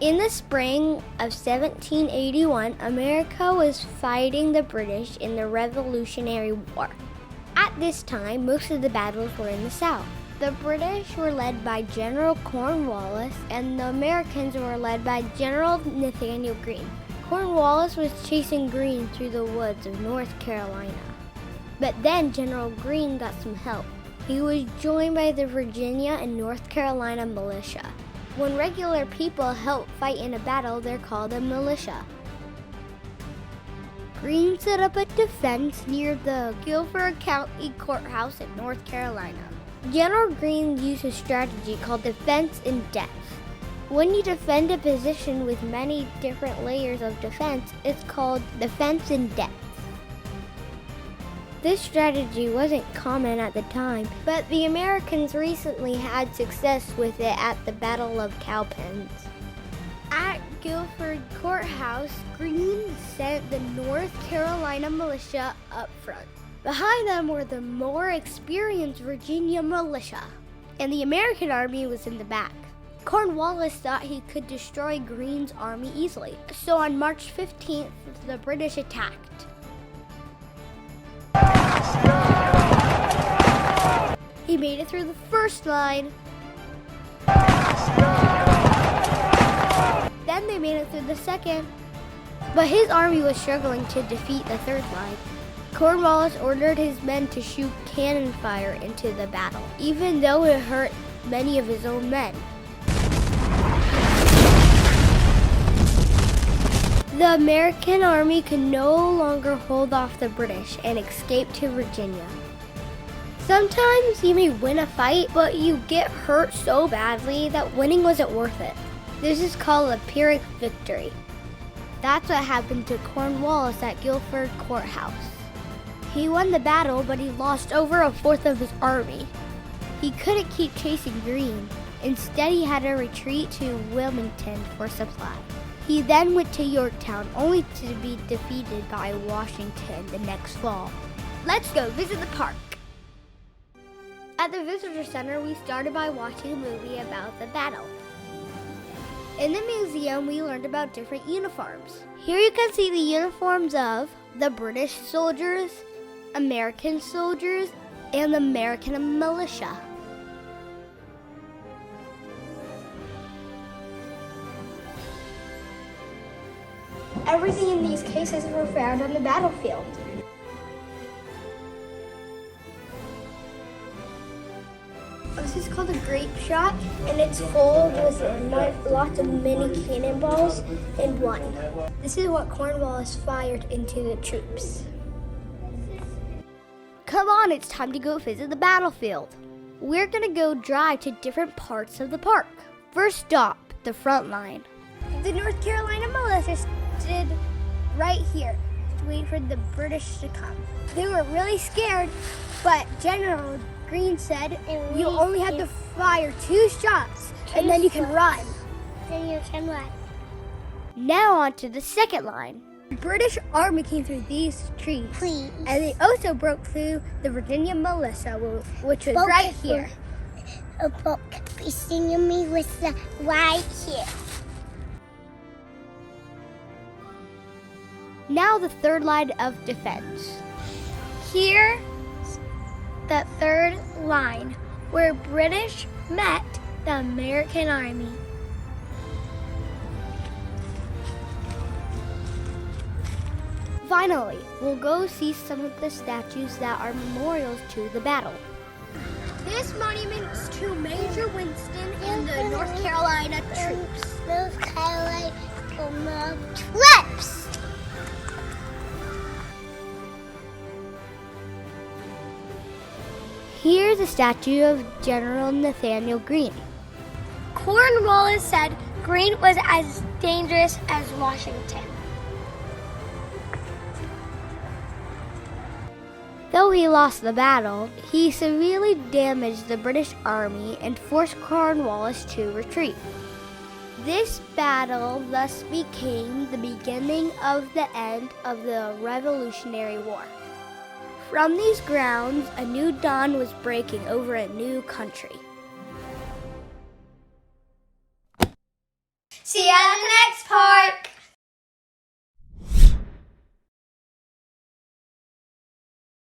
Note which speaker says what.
Speaker 1: In the spring of 1781, America was fighting the British in the Revolutionary War. At this time, most of the battles were in the South. The British were led by General Cornwallis, and the Americans were led by General Nathaniel Greene. Cornwallis was chasing Greene through the woods of North Carolina. But then General Greene got some help. He was joined by the Virginia and North Carolina militia. When regular people help fight in a battle, they're called a militia. Greene set up a defense near the Guilford Courthouse in North Carolina. General Greene used a strategy called defense in depth. When you defend a position with many different layers of defense, it's called defense in depth. This strategy wasn't common at the time, but the Americans recently had success with it at the Battle of Cowpens. At Guilford Courthouse, Greene sent the North Carolina militia up front. Behind them were the more experienced Virginia militia, and the American army was in the back. Cornwallis thought he could destroy Greene's army easily, so on March 15th, the British attacked. He made it through the first line. Then they made it through the second, but his army was struggling to defeat the third line. Cornwallis ordered his men to shoot cannon fire into the battle, even though it hurt many of his own men. The American army could no longer hold off the British and escaped to Virginia. Sometimes you may win a fight, but you get hurt so badly that winning wasn't worth it. This is called a Pyrrhic victory. That's what happened to Cornwallis at Guilford Courthouse. He won the battle, but he lost over a fourth of his army. He couldn't keep chasing Greene. Instead, he had to retreat to Wilmington for supply. He then went to Yorktown, only to be defeated by Washington the next fall. Let's go visit the park. At the visitor center, we started by watching a movie about the battle. In the museum, we learned about different uniforms. Here you can see the uniforms of the British soldiers, American soldiers, and the American militia. Everything in these cases were found on the battlefield. This is called a grape shot, and it's full with lots of mini cannonballs in one. This is what Cornwallis fired into the troops. Come on, it's time to go visit the battlefield. We're gonna go drive to different parts of the park. First stop, the front line. The North Carolina militia stood right here to wait for the British to come. They were really scared, but General Greene said you only have to fire 2 shots and then you can run.
Speaker 2: Then you can run.
Speaker 1: Now on to the second line. The British army came through these trees.
Speaker 2: Please.
Speaker 1: And they also broke through the Virginia militia, which was right here.
Speaker 2: A book. Be singing me with the right here.
Speaker 1: Now the third line of defense. Here, the third line, where British met the American army. Finally, we'll go see some of the statues that are memorials to the battle. This monument is to Major Winston and the North Carolina troops.
Speaker 2: North Carolina troops!
Speaker 1: Here's a statue of General Nathaniel Greene. Cornwallis said Greene was as dangerous as Washington. Though he lost the battle, he severely damaged the British army and forced Cornwallis to retreat. This battle thus became the beginning of the end of the Revolutionary War. From these grounds, a new dawn was breaking over a new country.